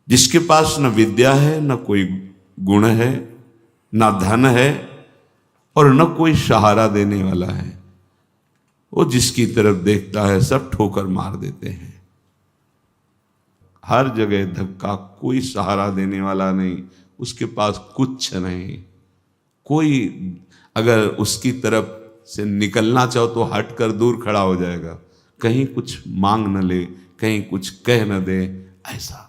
जिसके पास न विद्या है, न कोई गुण है, न धन है और न कोई सहारा देने वाला है, वो जिसकी तरफ देखता है सब ठोकर मार देते हैं। हर जगह धक्का, कोई सहारा देने वाला नहीं, उसके पास कुछ नहीं। कोई अगर उसकी तरफ से निकलना चाहो तो हट कर दूर खड़ा हो जाएगा, कहीं कुछ मांग न ले, कहीं कुछ कह न दे। ऐसा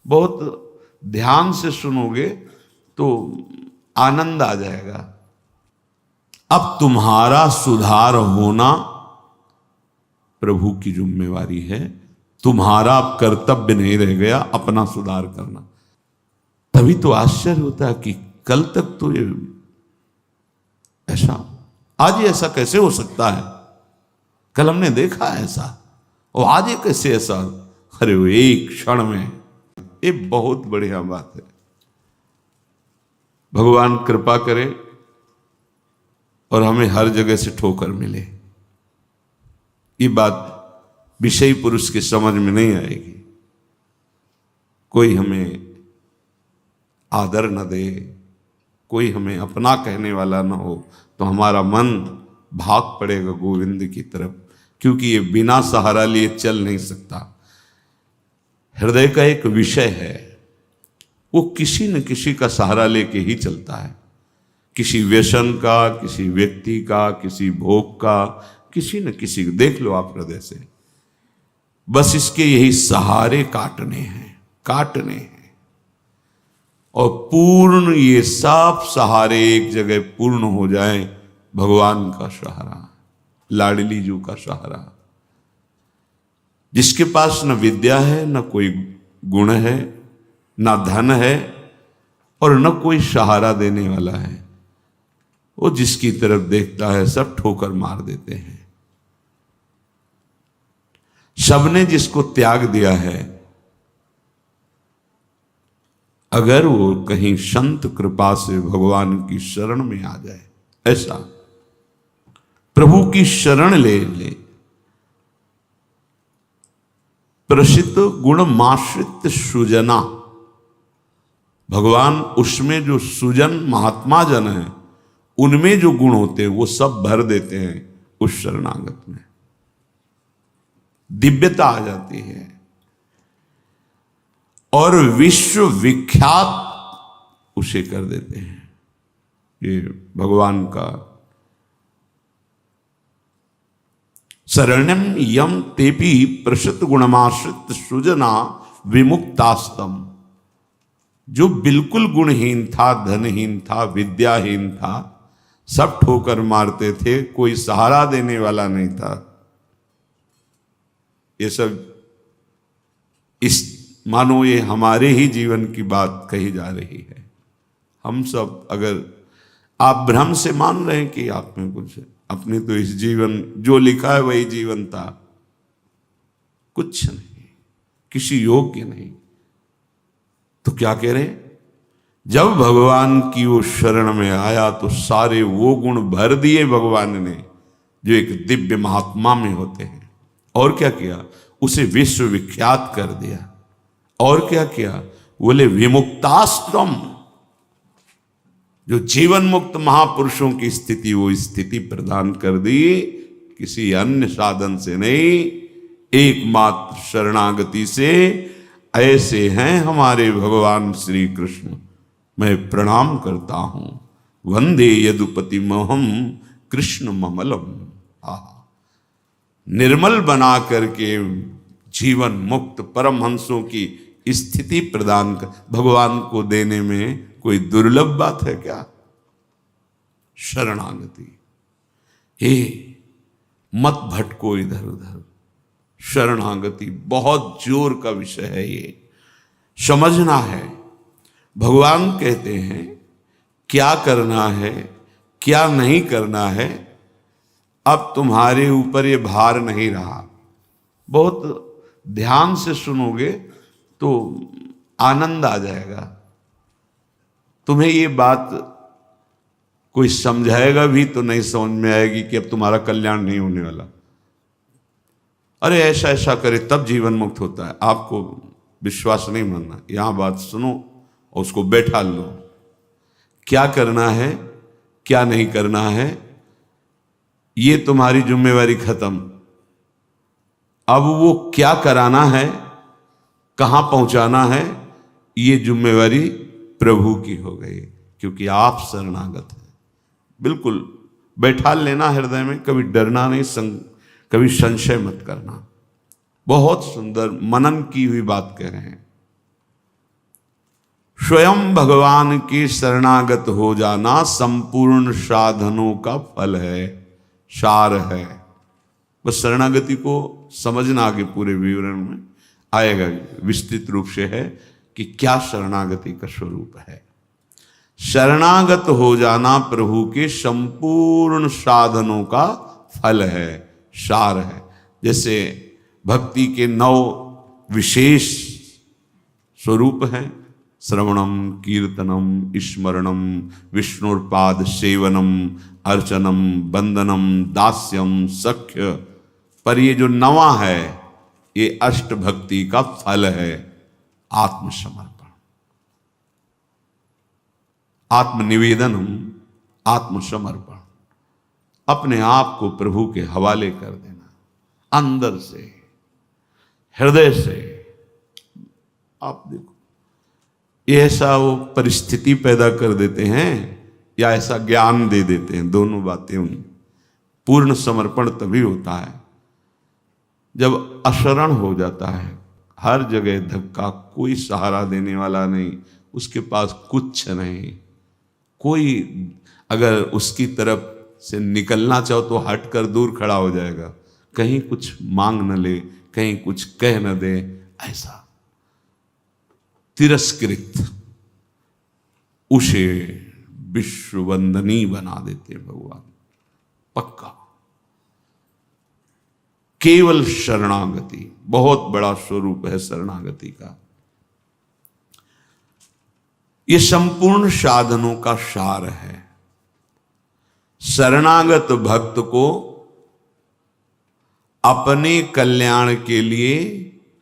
बहुत ध्यान से सुनोगे तो आनंद आ जाएगा। अब तुम्हारा सुधार होना प्रभु की जिम्मेवारी है, तुम्हारा अब कर्तव्य नहीं रह गया अपना सुधार करना। तभी तो आश्चर्य होता है कि कल तक तो ये ऐसा, आज ये ऐसा कैसे हो सकता है, कल हमने देखा ऐसा और आज ये कैसे ऐसा। अरे वो एक क्षण में, ये बहुत बढ़िया बात है। भगवान कृपा करे और हमें हर जगह से ठोकर मिले। ये बात विषयी पुरुष की समझ में नहीं आएगी। कोई हमें आदर न दे, कोई हमें अपना कहने वाला न हो, तो हमारा मन भाग पड़ेगा गोविंद की तरफ, क्योंकि ये बिना सहारा लिए चल नहीं सकता। हृदय का एक विषय है, वो किसी न किसी का सहारा लेके ही चलता है। किसी व्यसन का, किसी व्यक्ति का, किसी भोग का, किसी न किसी को देख लो आप हृदय से। बस इसके यही सहारे काटने हैं और पूर्ण ये सब सहारे एक जगह पूर्ण हो जाएं। भगवान का सहारा, लाडली जू का सहारा। जिसके पास न विद्या है, न कोई गुण है, न धन है और न कोई सहारा देने वाला है, वो जिसकी तरफ देखता है सब ठोकर मार देते हैं। सबने जिसको त्याग दिया है, अगर वो कहीं संत कृपा से भगवान की शरण में आ जाए, ऐसा प्रभु की शरण ले ले, प्रसिद्ध गुण माश्रित सुजना, भगवान उसमें जो सुजन महात्मा जन है, उनमें जो गुण होते हैं वो सब भर देते हैं उस शरणागत में। दिव्यता आ जाती है और विश्व विख्यात उसे कर देते हैं। ये भगवान का शरणम यम तेपि प्रसिद्ध गुणमाश्रित सुजना विमुक्तास्तम। जो बिल्कुल गुणहीन था, धनहीन था, विद्याहीन था, सब ठोकर मारते थे, कोई सहारा देने वाला नहीं था। ये सब इस मानो ये हमारे ही जीवन की बात कही जा रही है। हम सब, अगर आप भ्रम से मान रहे हैं कि आप में कुछ है, अपने तो इस जीवन जो लिखा है वही जीवन था, कुछ नहीं, किसी योग्य नहीं। तो क्या कह रहे, जब भगवान की वो शरण में आया तो सारे वो गुण भर दिए भगवान ने जो एक दिव्य महात्मा में होते हैं। और क्या किया, उसे विश्व विख्यात कर दिया। और क्या किया, बोले विमुक्ताश्रम, जो जीवन मुक्त महापुरुषों की स्थिति, वो स्थिति प्रदान कर दी, किसी अन्य साधन से नहीं, एकमात्र शरणागति से। ऐसे हैं हमारे भगवान श्री कृष्ण। मैं प्रणाम करता हूं, वंदे यदुपति महम कृष्ण ममलम। निर्मल बना करके जीवन मुक्त परमहंसों की स्थिति प्रदान कर भगवान को देने में कोई दुर्लभ बात है क्या? शरणागति। हे मत भटको इधर उधर, शरणागति बहुत जोर का विषय है, ये समझना है। भगवान कहते हैं क्या करना है, क्या नहीं करना है, अब तुम्हारे ऊपर ये भार नहीं रहा। बहुत ध्यान से सुनोगे तो आनंद आ जाएगा। तुम्हें ये बात कोई समझाएगा भी तो नहीं समझ में आएगी कि अब तुम्हारा कल्याण नहीं होने वाला। अरे ऐसा ऐसा करे तब जीवन मुक्त होता है। आपको विश्वास नहीं मानना, यहां बात सुनो और उसको बैठा लो। क्या करना है क्या नहीं करना है ये तुम्हारी जिम्मेवारी खत्म। अब वो क्या कराना है, कहां पहुंचाना है, ये जिम्मेवारी प्रभु की हो गई, क्योंकि आप शरणागत हैं। बिल्कुल बैठा लेना हृदय में, कभी डरना नहीं, कभी संशय मत करना। बहुत सुंदर मनन की हुई बात कह रहे हैं। स्वयं भगवान के शरणागत हो जाना संपूर्ण साधनों का फल है, सार है। बस शरणागति को समझना, आगे पूरे विवरण में आएगा, विस्तृत रूप से है कि क्या शरणागति का स्वरूप है। शरणागत हो जाना प्रभु के संपूर्ण साधनों का फल है, सार है। जैसे भक्ति के 9 विशेष स्वरूप हैं, श्रवणम, कीर्तनम, स्मरणम, विष्णुपाद सेवनम, अर्चनम, वंदनम, दास्यम, सख्य। पर ये जो 9वां है ये अष्ट भक्ति का फल है, आत्मसमर्पण, आत्मनिवेदनम, आत्मसमर्पण। अपने आप को प्रभु के हवाले कर देना, अंदर से, हृदय से। आप देखो, ये ऐसा वो परिस्थिति पैदा कर देते हैं या ऐसा ज्ञान दे देते हैं, दोनों बातें उन। पूर्ण समर्पण तभी होता है जब अशरण हो जाता है, हर जगह धक्का, कोई सहारा देने वाला नहीं, उसके पास कुछ नहीं, कोई अगर उसकी तरफ से निकलना चाहो तो हट कर दूर खड़ा हो जाएगा, कहीं कुछ मांग न ले, कहीं कुछ कह न दे, ऐसा तिरस्कृत, उसे विश्ववंदनी बना देते भगवान। पक्का केवल शरणागति बहुत बड़ा स्वरूप है शरणागति का। ये संपूर्ण साधनों का सार है। शरणागत भक्त को अपने कल्याण के लिए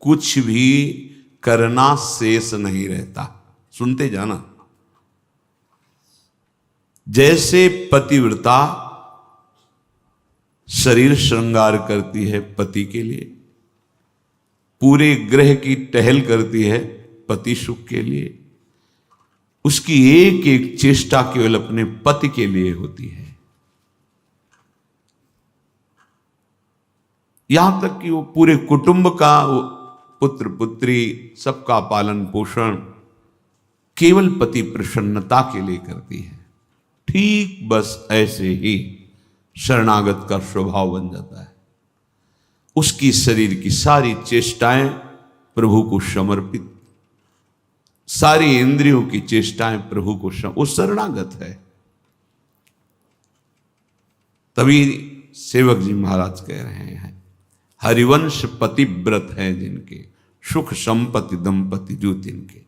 कुछ भी करना शेष नहीं रहता। सुनते जाना। जैसे पतिव्रता शरीर श्रृंगार करती है पति के लिए, पूरे ग्रह की टहल करती है पति सुख के लिए, उसकी एक एक चेष्टा केवल अपने पति के लिए होती है। यहां तक कि वो पूरे कुटुंब का, वो पुत्र पुत्री सबका पालन पोषण केवल पति प्रसन्नता के लिए करती है। ठीक बस ऐसे ही शरणागत का स्वभाव बन जाता है। उसकी शरीर की सारी चेष्टाएं प्रभु को समर्पित, सारी इंद्रियों की चेष्टाएं प्रभु को वो शरणागत है। तभी सेवक जी महाराज कह रहे हैं, हरिवंश पतिव्रत है जिनके, सुख संपत्ति दंपति जो तिनके।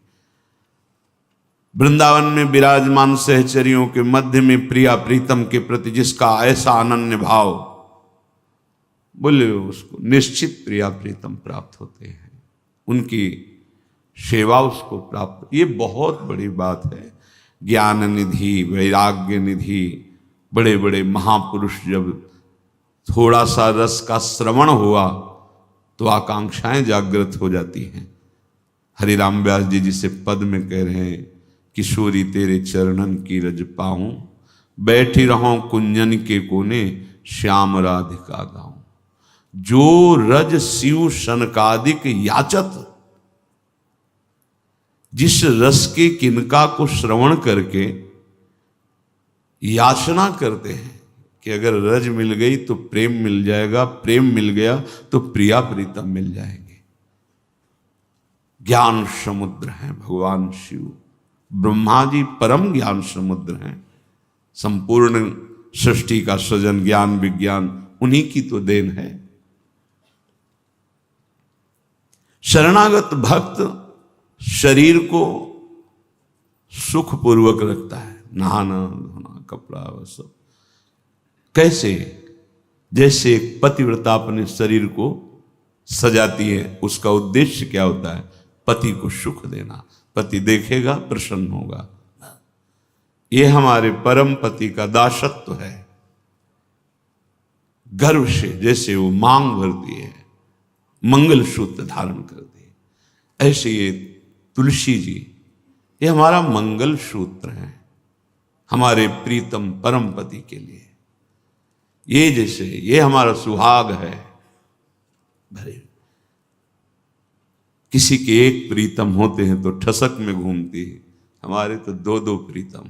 वृंदावन में विराजमान सहचरियों के मध्य में प्रिया प्रीतम के प्रति जिसका ऐसा अनन्य भाव, बोले उसको निश्चित प्रिया प्रीतम प्राप्त होते हैं, उनकी सेवा उसको प्राप्त। ये बहुत बड़ी बात है। ज्ञान निधि, वैराग्य निधि, बड़े बड़े महापुरुष जब थोड़ा सा रस का श्रवण हुआ तो आकांक्षाएं जागृत हो जाती हैं। हरिराम व्यास जी जिसे पद में कह रहे हैं, किशोरी तेरे चरणन की रज पाऊं, बैठी रहूं कुंजन के कोने, श्याम राधिका गाऊं। जो रज शिव सनकादिक याचत, जिस रस के किनका को श्रवण करके याचना करते हैं कि अगर रज मिल गई तो प्रेम मिल जाएगा, प्रेम मिल गया तो प्रिया प्रीतम मिल जाएंगे। ज्ञान समुद्र हैं भगवान शिव, ब्रह्मा जी परम ज्ञान समुद्र हैं। संपूर्ण सृष्टि का सृजन, ज्ञान विज्ञान उन्हीं की तो देन है। शरणागत भक्त शरीर को सुखपूर्वक रखता है, नहाना धोना, कपड़ा वह सब। कैसे? जैसे एक पतिव्रता अपने शरीर को सजाती है, उसका उद्देश्य क्या होता है? पति को सुख देना, पति देखेगा प्रसन्न होगा। ये हमारे परम पति का दासत्व है। गर्व से जैसे वो मांग भरती है, मंगल सूत्र धारण करती है, ऐसे ये तुलसी जी, ये हमारा मंगल सूत्र है हमारे प्रीतम परम पति के लिए। ये जैसे ये हमारा सुहाग है। भरे किसी के एक प्रीतम होते हैं तो ठसक में घूमती है, हमारे तो दो दो प्रीतम,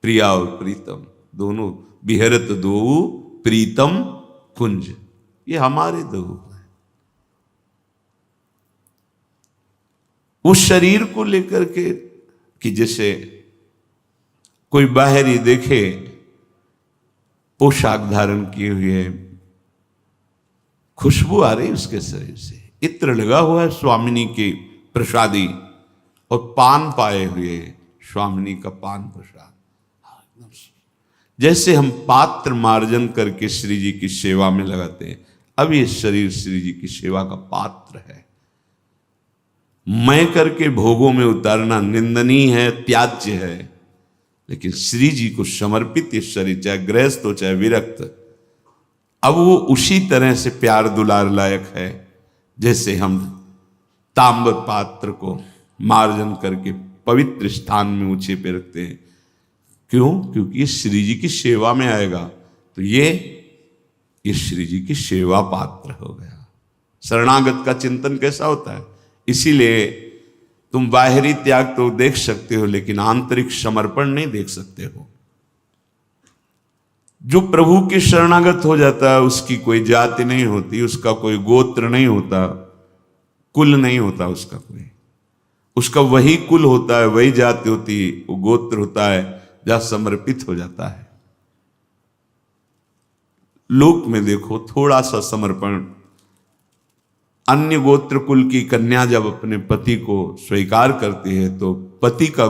प्रिया और प्रीतम दोनों, बिहरत दो प्रीतम कुंज, ये हमारे दो हैं। उस शरीर को लेकर के कि जैसे कोई बाहरी देखे पोशाक धारण किए हुए, खुशबू आ रही उसके शरीर से, इत्र लगा हुआ है स्वामिनी की प्रसादी, और पान पाए हुए स्वामिनी का पान प्रसाद। जैसे हम पात्र मार्जन करके श्री जी की सेवा में लगाते हैं, अब ये शरीर श्री जी की सेवा का पात्र है। मैं करके भोगों में उतारना निंदनीय है, त्याज्य है, लेकिन श्री जी को समर्पित ये शरीर, चाहे गृहस्थ हो चाहे विरक्त, अब वो उसी तरह से प्यार दुलार लायक है जैसे हम ताम्र पात्र को मार्जन करके पवित्र स्थान में ऊंचे पे रखते हैं। क्यों? क्योंकि ये श्री जी की सेवा में आएगा, तो ये श्री जी की सेवा पात्र हो गया। शरणागत का चिंतन कैसा होता है? इसीलिए तुम बाहरी त्याग तो देख सकते हो, लेकिन आंतरिक समर्पण नहीं देख सकते हो। जो प्रभु के शरणागत हो जाता है उसकी कोई जाति नहीं होती, उसका कोई गोत्र नहीं होता, कुल नहीं होता उसका कोई, उसका वही कुल होता है, वही जाति होती है, वो गोत्र होता है जहां समर्पित हो जाता है। लोक में देखो थोड़ा सा समर्पण, अन्य गोत्र कुल की कन्या जब अपने पति को स्वीकार करती है तो पति का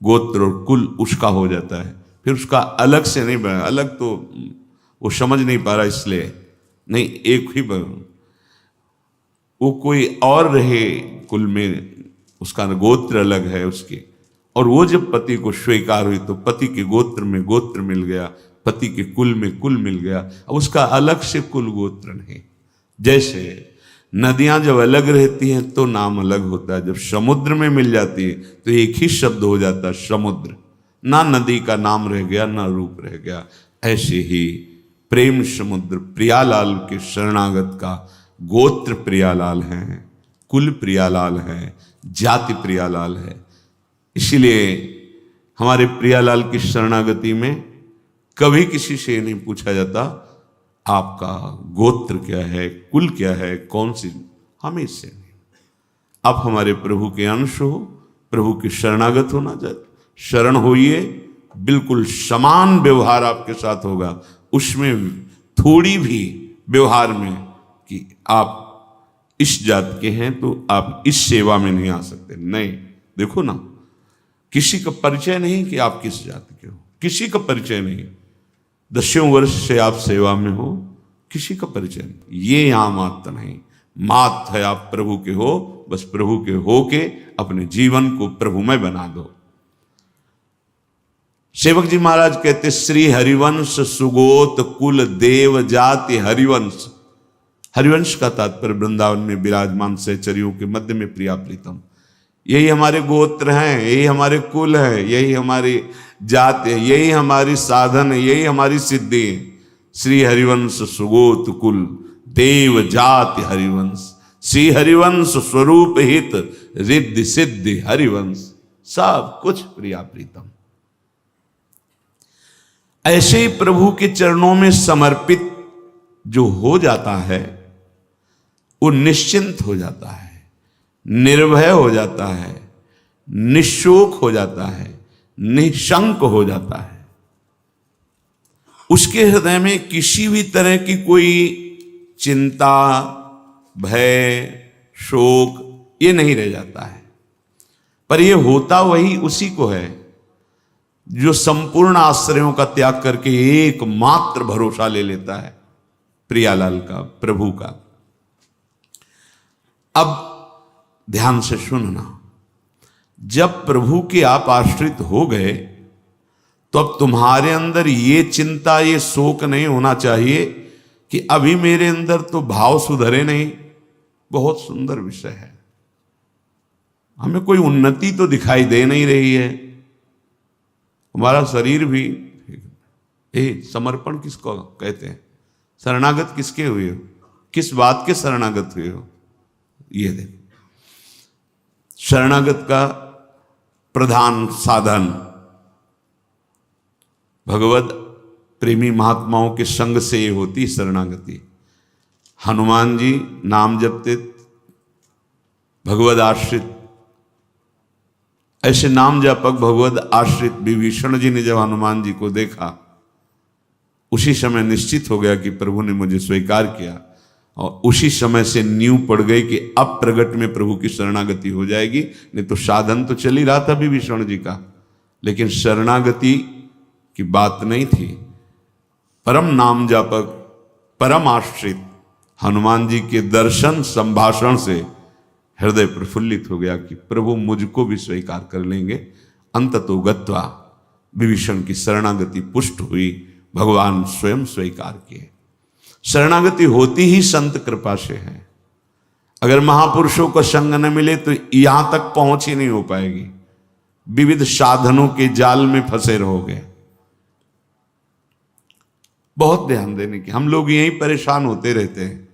गोत्र और कुल उसका हो जाता है, फिर उसका अलग से नहीं बना, अलग तो वो समझ नहीं पा रहा इसलिए नहीं, एक ही बना, वो कोई और रहे कुल में, उसका गोत्र अलग है उसके, और वो जब पति को स्वीकार हुई तो पति के गोत्र में गोत्र मिल गया, पति के कुल में कुल मिल गया, अब उसका अलग से कुल गोत्र नहीं। जैसे नदियां जब अलग रहती हैं तो नाम अलग होता है, जब समुद्र में मिल जाती है तो एक ही शब्द हो जाता है समुद्र, ना नदी का नाम रह गया ना रूप रह गया। ऐसे ही प्रेम समुद्र प्रियालाल के शरणागत का गोत्र प्रियालाल है, कुल प्रियालाल है, जाति प्रियालाल है। इसीलिए हमारे प्रियालाल की शरणागति में कभी किसी से नहीं पूछा जाता आपका गोत्र क्या है, कुल क्या है, कौन सी, हम इससे नहीं। आप हमारे प्रभु के अंश हो, प्रभु के शरणागत होना चाहिए, शरण होइए, बिल्कुल समान व्यवहार आपके साथ होगा, उसमें थोड़ी भी व्यवहार में कि आप इस जात के हैं तो आप इस सेवा में नहीं आ सकते, नहीं। देखो ना, किसी का परिचय नहीं कि आप किस जाति के हो, किसी का परिचय नहीं, 10 वर्ष से आप सेवा में हो, किसी का परिचय नहीं, ये यहां मात्र नहीं, मात है आप प्रभु के हो, बस प्रभु के हो के अपने जीवन को प्रभुमय बना दो। सेवक जी महाराज कहते, श्री हरिवंश सुगोत कुल देव जाति हरिवंश। हरिवंश का तात्पर्य वृंदावन में विराजमान सहचरियों के मध्य में प्रिया प्रीतम, यही हमारे गोत्र हैं, यही हमारे कुल है, यही हमारी जात है, यही हमारी साधन है, यही हमारी सिद्धि है। श्री हरिवंश सुगोत कुल देव जाति हरिवंश, श्री हरिवंश स्वरूप हित रिद्धि सिद्धि हरिवंश, सब कुछ प्रिया प्रीतम। ऐसे ही प्रभु के चरणों में समर्पित जो हो जाता है वो निश्चिंत हो जाता है, निर्भय हो जाता है, निशोक हो जाता है, निशंक हो जाता है। उसके हृदय में किसी भी तरह की कोई चिंता, भय, शोक ये नहीं रह जाता है। पर ये होता वही उसी को है जो संपूर्ण आश्रयों का त्याग करके एकमात्र भरोसा ले लेता है प्रियालाल का, प्रभु का। अब ध्यान से सुनना, जब प्रभु के आप आश्रित हो गए तो अब तुम्हारे अंदर ये चिंता, ये शोक नहीं होना चाहिए कि अभी मेरे अंदर तो भाव सुधरे नहीं। बहुत सुंदर विषय है, हमें कोई उन्नति तो दिखाई दे नहीं रही है। हमारा शरीर भी समर्पण किसको कहते हैं? शरणागत किसके हुए हो? किस बात के शरणागत हुए हो? ये देखो, शरणागत का प्रधान साधन भगवत प्रेमी महात्माओं के संग से ये होती शरणागति। हनुमान जी नाम जपते, भगवद आश्रित, ऐसे नाम जापक भगवद आश्रित विभीषण जी ने जब हनुमान जी को देखा, उसी समय निश्चित हो गया कि प्रभु ने मुझे स्वीकार किया, और उसी समय से नींव पड़ गई कि अब प्रगट में प्रभु की शरणागति हो जाएगी। नहीं तो साधन तो चल ही रहा था विभीषण जी का, लेकिन शरणागति की बात नहीं थी। परम नाम जापक, परम आश्रित हनुमान जी के दर्शन संभाषण से हृदय प्रफुल्लित हो गया कि प्रभु मुझको भी स्वीकार कर लेंगे। अंततो गत्वा विभीषण की शरणागति पुष्ट हुई, भगवान स्वयं स्वीकार किए। शरणागति होती ही संत कृपा से है। अगर महापुरुषों का संग न मिले तो यहां तक पहुंच ही नहीं हो पाएगी, विविध साधनों के जाल में फंसे रहोगे। बहुत ध्यान देने की, हम लोग यहीं परेशान होते रहते हैं।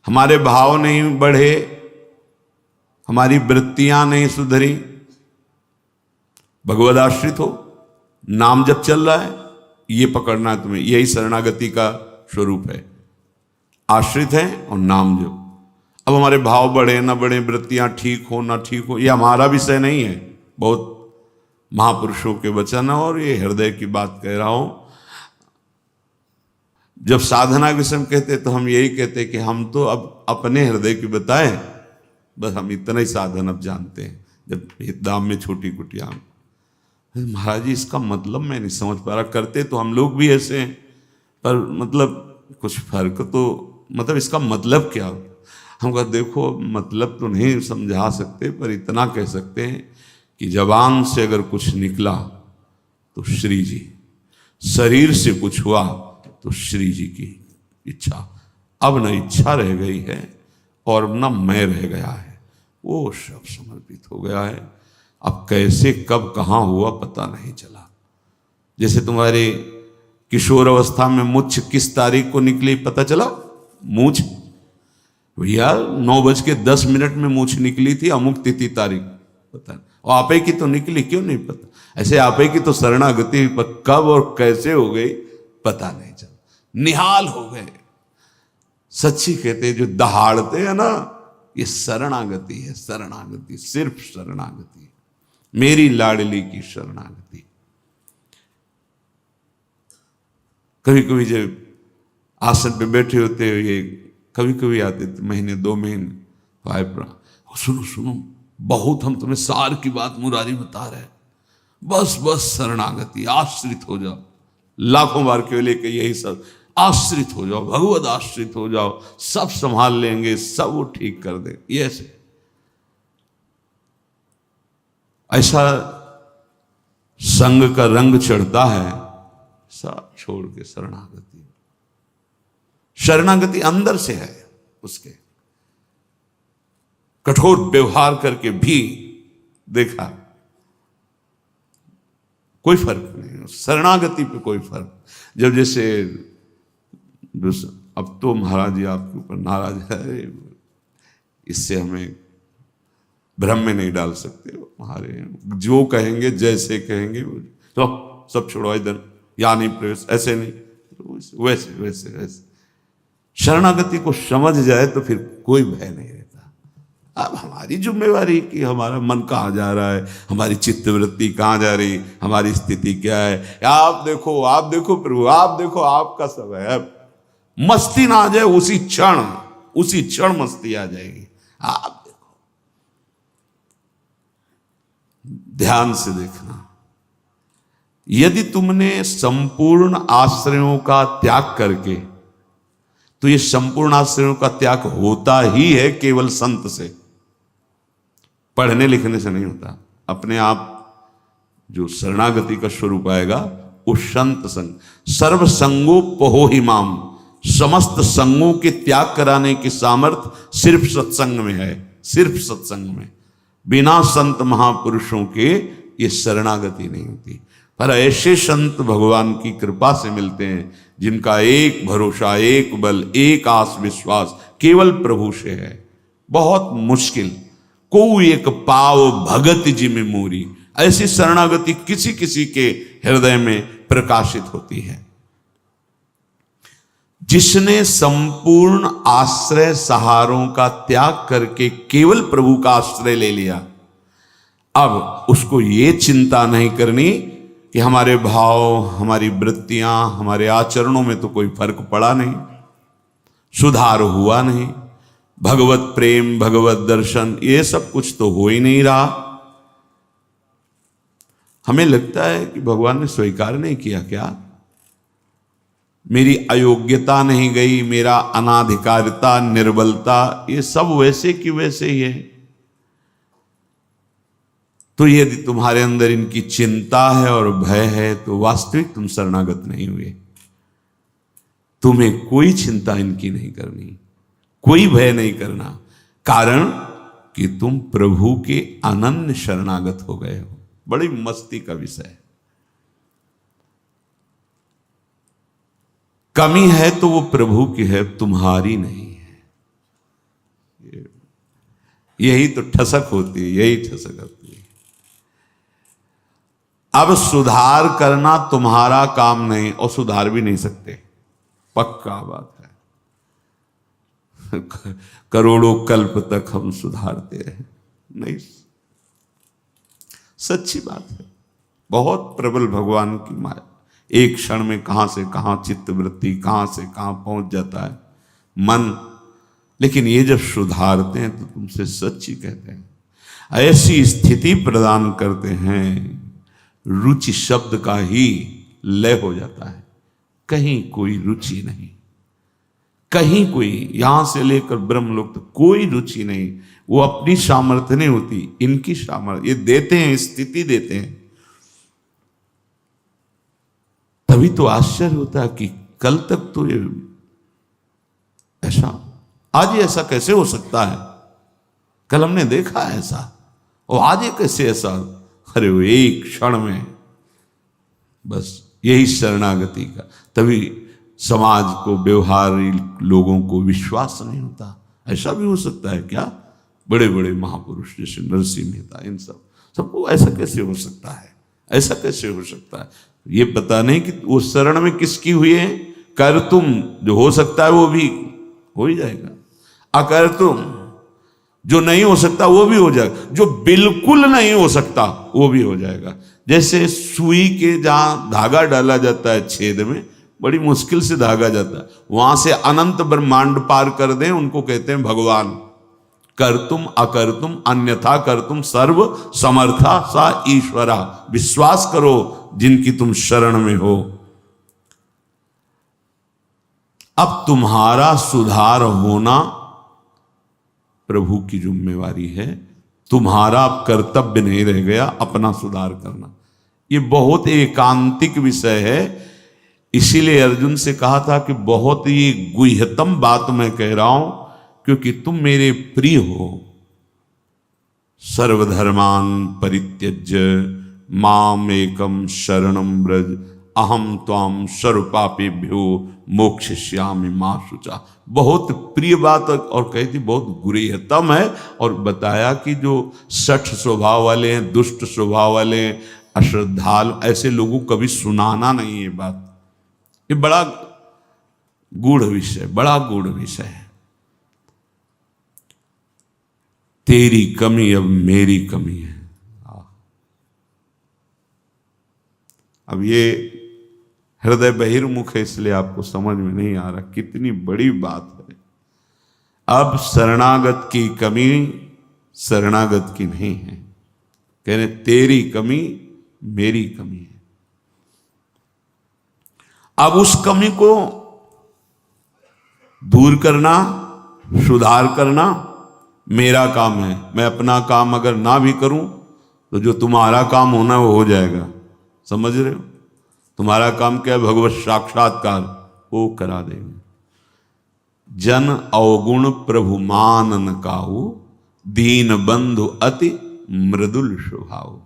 हमारे भाव नहीं बढ़े, हमारी वृत्तियां नहीं सुधरी। भगवद आश्रित हो, नाम जब चल रहा है, ये पकड़ना है तुम्हें, यही शरणागति का स्वरूप है। आश्रित है और नाम जप। अब हमारे भाव बढ़े ना बढ़े, वृत्तियां ठीक हो ना ठीक हो, ये हमारा विषय नहीं है। बहुत महापुरुषों के वचन और ये हृदय की बात कह रहा हूं। जब साधना के समय कहते तो हम यही कहते कि हम तो अब अपने हृदय की बताएं, बस हम इतना ही साधन अब जानते हैं। जब दाम में छोटी कुटिया, महाराज जी इसका मतलब मैं नहीं समझ पा रहा। करते तो हम लोग भी ऐसे हैं, पर मतलब कुछ फर्क तो, मतलब इसका मतलब क्या? हम कहा देखो मतलब तो नहीं समझा सकते, पर इतना कह सकते हैं कि जबान से अगर कुछ निकला तो श्री जी, शरीर से कुछ हुआ तो श्री जी की इच्छा। अब न इच्छा रह गई है और न मैं रह गया है, वो सब समर्पित हो गया है। अब कैसे कब कहाँ हुआ पता नहीं चला। जैसे तुम्हारे किशोर अवस्था में मुछ किस तारीख को निकली पता चला? मूछ भैया 9:10 में मूछ निकली थी, अमुक तिथि तारीख पता नहीं। और आपे की तो निकली, क्यों नहीं पता? ऐसे आपे की तो शरणागति कब और कैसे हो गई पता नहीं चला, निहाल हो गए। सच्ची कहते जो दहाड़ते हैं ना, ये शरणागति है। शरणागति, सिर्फ शरणागति, मेरी लाडली की शरणागति। कभी कभी जब आसन पे बैठे होते हो, ये कभी कभी आते थे, महीने 2 महीने भाई, सुनो सुनो बहुत हम तुम्हें सार की बात मुरारी बता रहे हैं, बस बस शरणागति, आश्रित हो जाओ। लाखों बार केवल लेके यही सब, आश्रित हो जाओ, भगवद आश्रित हो जाओ, सब संभाल लेंगे, सब वो ठीक कर दे। ये ऐसा संग का रंग चढ़ता है, सब छोड़ के शरणागति। शरणागति अंदर से है उसके। कठोर व्यवहार करके भी देखा कोई फर्क नहीं, शरणागति पे कोई फर्क। जब जैसे अब तो महाराज जी आपके ऊपर नाराज है, इससे हमें भ्रम में नहीं डाल सकते। हमारे जो कहेंगे जैसे कहेंगे तो सब छोड़ो इधर, या नहीं प्रवेश, ऐसे नहीं, वैसे वैसे वैसे। शरणागति को समझ जाए तो फिर कोई भय नहीं रहता। अब हमारी जिम्मेवारी कि हमारा मन कहाँ जा रहा है, हमारी चित्तवृत्ति कहाँ जा रही, हमारी स्थिति क्या है। आप देखो प्रभु, आप देखो, आपका सब है। मस्ती ना आ जाए, उसी क्षण मस्ती आ जाएगी। आप देखो, ध्यान से देखना। यदि तुमने संपूर्ण आश्रयों का त्याग करके, तो ये संपूर्ण आश्रयों का त्याग होता ही है केवल संत से। पढ़ने लिखने से नहीं होता। अपने आप जो शरणागति का स्वरूप आएगा वो संत संग, सर्व संगो पहो हिमाम, समस्त संगों के त्याग कराने की सामर्थ्य सिर्फ सत्संग में है, सिर्फ सत्संग में। बिना संत महापुरुषों के ये शरणागति नहीं होती। पर ऐसे संत भगवान की कृपा से मिलते हैं जिनका एक भरोसा, एक बल, एक आस विश्वास केवल प्रभु से है। बहुत मुश्किल को एक पाव भगत जी में मोरी, ऐसी शरणागति किसी किसी के हृदय में प्रकाशित होती है। जिसने संपूर्ण आश्रय सहारों का त्याग करके केवल प्रभु का आश्रय ले लिया, अब उसको ये चिंता नहीं करनी कि हमारे भाव, हमारी वृत्तियां, हमारे आचरणों में तो कोई फर्क पड़ा नहीं, सुधार हुआ नहीं, भगवत प्रेम, भगवत दर्शन ये सब कुछ तो हो ही नहीं रहा। हमें लगता है कि भगवान ने स्वीकार नहीं किया क्या? मेरी अयोग्यता नहीं गई, मेरा अनाधिकारिता, निर्बलता, ये सब वैसे की वैसे ही है। तो यदि तुम्हारे अंदर इनकी चिंता है और भय है तो वास्तविक तुम शरणागत नहीं हुए। तुम्हें कोई चिंता इनकी नहीं करनी, कोई भय नहीं करना, कारण कि तुम प्रभु के अनन्य शरणागत हो गए हो। बड़ी मस्ती का विषय है। कमी है तो वो प्रभु की है, तुम्हारी नहीं है। यही तो ठसक होती है, यही ठसक होती है। अब सुधार करना तुम्हारा काम नहीं और सुधार भी नहीं सकते, पक्का बात है। करोड़ों कल्प तक हम सुधारते रहे, नहीं, सच्ची बात है। बहुत प्रबल भगवान की माया, एक क्षण में कहां से कहां चित्त वृत्ति, कहां से कहां पहुंच जाता है मन। लेकिन ये जब सुधारते हैं तो तुमसे सच्ची कहते हैं, ऐसी स्थिति प्रदान करते हैं, रुचि शब्द का ही लय हो जाता है। कहीं कोई रुचि नहीं, कहीं कोई, यहां से लेकर ब्रह्मलोक तक कोई रुचि नहीं। वो अपनी सामर्थ्य नहीं होती, इनकी सामर्थ्य। ये देते हैं, स्थिति देते हैं। तभी तो आश्चर्य होता है कि कल तक तो ये ऐसा, आज ये ऐसा कैसे हो सकता है? कल हमने देखा है ऐसा, और आज ये कैसे ऐसा? अरे वो एक क्षण में, बस यही शरणागति का। तभी समाज को, व्यवहारी लोगों को विश्वास नहीं होता। ऐसा भी हो सकता है क्या? बड़े बड़े महापुरुष जैसे नरसिंह मेहता, इन सबको ऐसा कैसे हो सकता है? ऐसा कैसे हो सकता है? ये पता नहीं कि वो शरण में किसकी हुई है। कर तुम, जो हो सकता है वो भी हो ही जाएगा, अकर तुम, जो नहीं हो सकता वो भी हो जाएगा, जो बिल्कुल नहीं हो सकता वो भी हो जाएगा। जैसे सुई के जहां धागा डाला जाता है छेद में, बड़ी मुश्किल से धागा जाता है, वहां से अनंत ब्रह्मांड पार कर दें, उनको कहते हैं भगवान। कर तुम अकर तुम अन्यथा कर तुम सर्व समर्था सा ईश्वरा। विश्वास करो जिनकी तुम शरण में हो। अब तुम्हारा सुधार होना प्रभु की जिम्मेवारी है। तुम्हारा कर्तव्य नहीं रह गया अपना सुधार करना। ये बहुत एकांतिक विषय है। इसीलिए अर्जुन से कहा था कि बहुत ही गुह्यतम बात मैं कह रहा हूं, क्योंकि तुम मेरे प्रिय हो। सर्वधर्मान परित्यज्य माम एकम शरणम व्रज अहम त्वाम सर्वपापेभ्यो मोक्षयिष्यामि मा शुचा। बहुत प्रिय बात, और कही थी बहुत गुह्यतम है। और बताया कि जो सठ स्वभाव वाले हैं, दुष्ट स्वभाव वाले हैं, अश्रद्धालु, ऐसे लोगों को कभी सुनाना नहीं है बात। ये बड़ा गूढ़ विषय, बड़ा गूढ़ विषय है। तेरी कमी अब मेरी कमी है। अब ये हृदय बहिर्मुख है, इसलिए आपको समझ में नहीं आ रहा कितनी बड़ी बात है। अब शरणागत की कमी शरणागत की नहीं है, कह रहे तेरी कमी मेरी कमी है। अब उस कमी को दूर करना, सुधार करना मेरा काम है, मैं अपना काम अगर ना भी करूं तो जो तुम्हारा काम होना वो हो जाएगा। समझ रहे हो? तुम्हारा काम क्या है? भगवत साक्षात्कार, वो करा देंगे। जन अवगुण प्रभु मान न काहू, दीन बंधु अति मृदुल स्वभाव।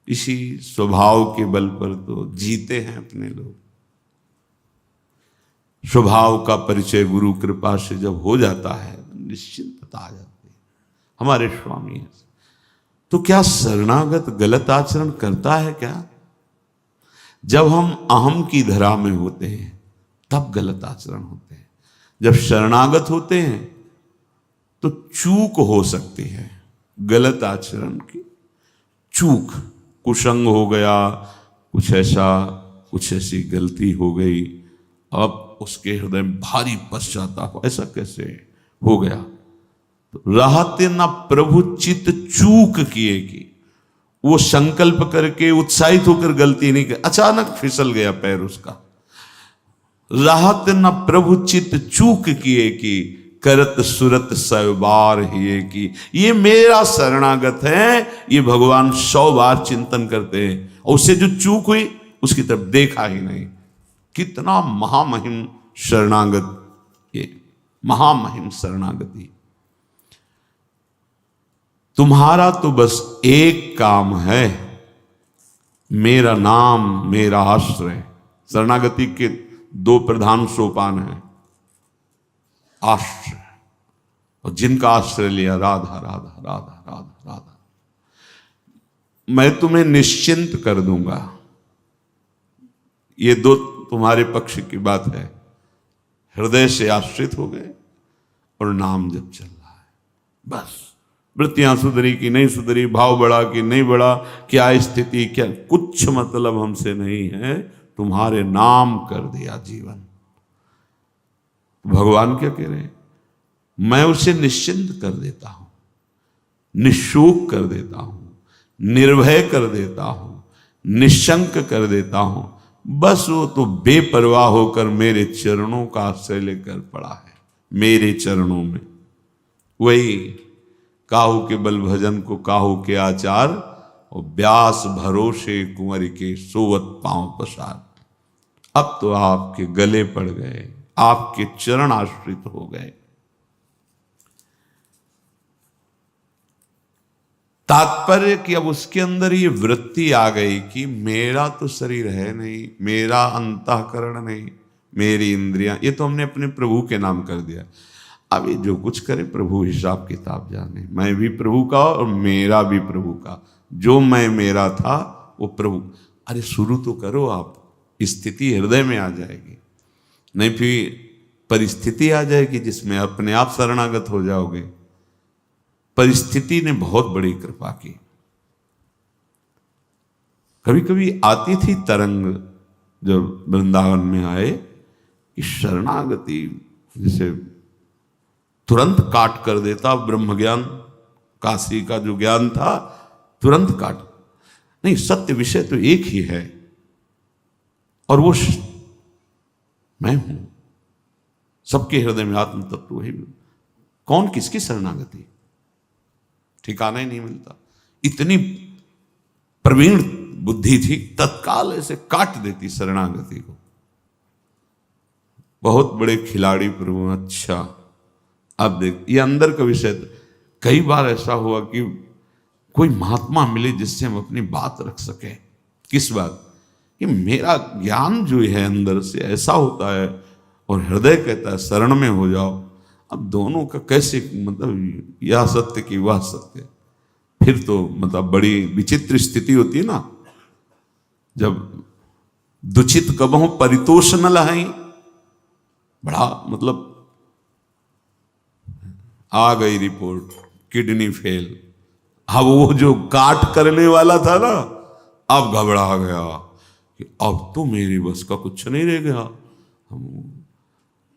इसी स्वभाव के बल पर तो जीते हैं अपने लोग। स्वभाव का परिचय गुरु कृपा से जब हो जाता है निश्चिंतता आ जाती है। हमारे स्वामी है। तो क्या शरणागत गलत आचरण करता है क्या? जब हम अहम की धरा में होते हैं तब गलत आचरण होते हैं। जब शरणागत होते हैं तो चूक हो सकती है, गलत आचरण की चूक, कुसंग हो गया, कुछ ऐसी गलती हो गई, अब उसके हृदय में भारी पश्चाताप, ऐसा कैसे हो गया? तो रहते ना प्रभु चित चूक किए कि वो संकल्प करके उत्साहित होकर गलती नहीं कर, अचानक फिसल गया पैर उसका। राहत न प्रभु चित चूक किए कि करत सुरत सैबार ही की। ये मेरा शरणागत है, ये भगवान 100 बार चिंतन करते हैं और उससे जो चूक हुई उसकी तरफ देखा ही नहीं। कितना महामहिम शरणागत, ये महामहिम शरणागति। तुम्हारा तो बस एक काम है, मेरा नाम मेरा आश्रय। शरणागति के 2 प्रधान सोपान हैं, आश्रय और जिनका आश्रय लिया राधा राधा राधा राधा राधा, मैं तुम्हें निश्चिंत कर दूंगा। ये 2 तुम्हारे पक्ष की बात है। हृदय से आश्रित हो गए और नाम जब चल रहा है, बस वृत्तियां सुधरी कि नहीं सुधरी, भाव बढ़ा कि नहीं बढ़ा, क्या स्थिति, क्या कुछ मतलब हमसे नहीं है, तुम्हारे नाम कर दिया जीवन। भगवान क्या कह रहे हैं? मैं उसे निश्चिंत कर देता हूं, निशोक कर देता हूं, निर्भय कर देता हूं, निशंक कर देता हूं। बस वो तो बेपरवाह होकर मेरे चरणों का आश्रय लेकर पड़ा है, मेरे चरणों में। वही काहू के बल भजन को काहू के आचार, और व्यास भरोसे कुंवर के सोवत पांव पसार। अब तो आपके गले पड़ गए, आपके चरण आश्रित हो गए। तात्पर्य कि अब उसके अंदर ये वृत्ति आ गई कि मेरा तो शरीर है नहीं, मेरा अंतःकरण नहीं, मेरी इंद्रियां, ये तो हमने अपने प्रभु के नाम कर दिया। अब ये जो कुछ करे प्रभु हिसाब किताब जाने, मैं भी प्रभु का और मेरा भी प्रभु का। जो मैं मेरा था वो प्रभु। अरे शुरू तो करो आप, स्थिति हृदय में आ जाएगी, नहीं फिर परिस्थिति आ जाएगी जिसमें अपने आप शरणागत हो जाओगे। परिस्थिति ने बहुत बड़ी कृपा की। कभी कभी आती थी तरंग जब वृंदावन में आए कि शरणागति जैसे तुरंत काट कर देता। ब्रह्म ज्ञान, काशी का जो ज्ञान था तुरंत काट। नहीं, सत्य विषय तो एक ही है और वो मैं हूं। सबके हृदय में आत्म तत्व वही। कौन किसकी शरणागति, ठिकाना ही नहीं मिलता। इतनी प्रवीण बुद्धि थी, तत्काल ऐसे काट देती शरणागति को। बहुत बड़े खिलाड़ी प्रभु। अच्छा अब देख, ये अंदर का विषय। कई बार ऐसा हुआ कि कोई महात्मा मिले जिससे हम अपनी बात रख सके। किस बात? कि मेरा ज्ञान जो है अंदर से ऐसा होता है और हृदय कहता है शरण में हो जाओ। अब दोनों का कैसे, मतलब यह सत्य कि वह सत्य, फिर तो मतलब बड़ी विचित्र स्थिति होती है ना। जब दुचित कबहु परितोष न लहाई, बड़ा मतलब आ गई रिपोर्ट किडनी फेल। अब वो जो काट करने वाला था ना, अब घबरा गया कि अब तो मेरी बस का कुछ नहीं रह गया।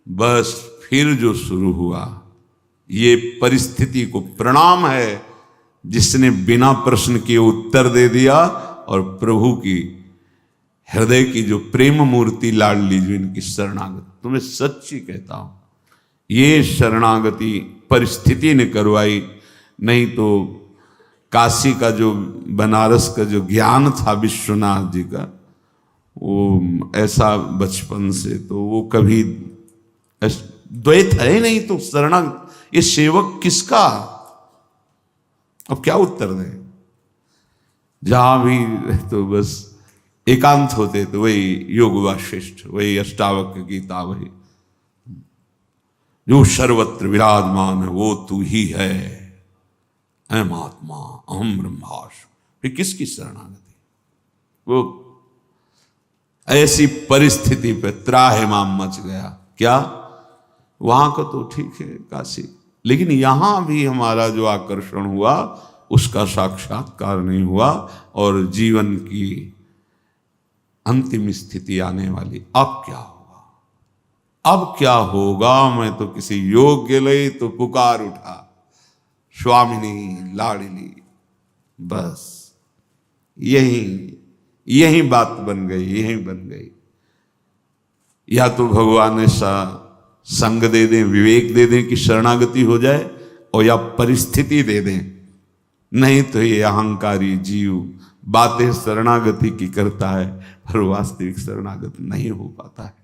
बस फिर जो शुरू हुआ, ये परिस्थिति को प्रणाम है जिसने बिना प्रश्न के उत्तर दे दिया। और प्रभु की हृदय की जो प्रेम मूर्ति लाडली, जो इनकी शरणागत, तुम्हें सच्ची कहता हूं, ये शरणागति परिस्थिति ने करवाई, नहीं तो काशी का जो बनारस का जो ज्ञान था विश्वनाथ जी का, वो ऐसा बचपन से तो वो कभी द्वैत है ही नहीं, तो शरणागत ये सेवक किसका? अब क्या उत्तर दें? जहां भी तो बस एकांत होते तो वही योग वाशिष्ठ, वही अष्टावक्र गीता, वही जो सर्वत्र विराजमान है वो तू ही है, अहम आत्मा अहम ब्रह्मास्मि। फिर किसकी शरणागति? वो ऐसी परिस्थिति पे त्राहिमाम मच गया। क्या वहां का तो ठीक है काशी, लेकिन यहां भी हमारा जो आकर्षण हुआ उसका साक्षात्कार नहीं हुआ, और जीवन की अंतिम स्थिति आने वाली। अब क्या होगा? अब क्या होगा? मैं तो किसी योग्य लई तो पुकार उठा, स्वामिनी लाडली, बस यही बात बन गई, यही बन गई। या तो भगवान ऐसा संग दे दें, विवेक दे दें कि शरणागति हो जाए, और या परिस्थिति दे दें, नहीं तो ये अहंकारी जीव बातें शरणागति की करता है पर वास्तविक शरणागत नहीं हो पाता है।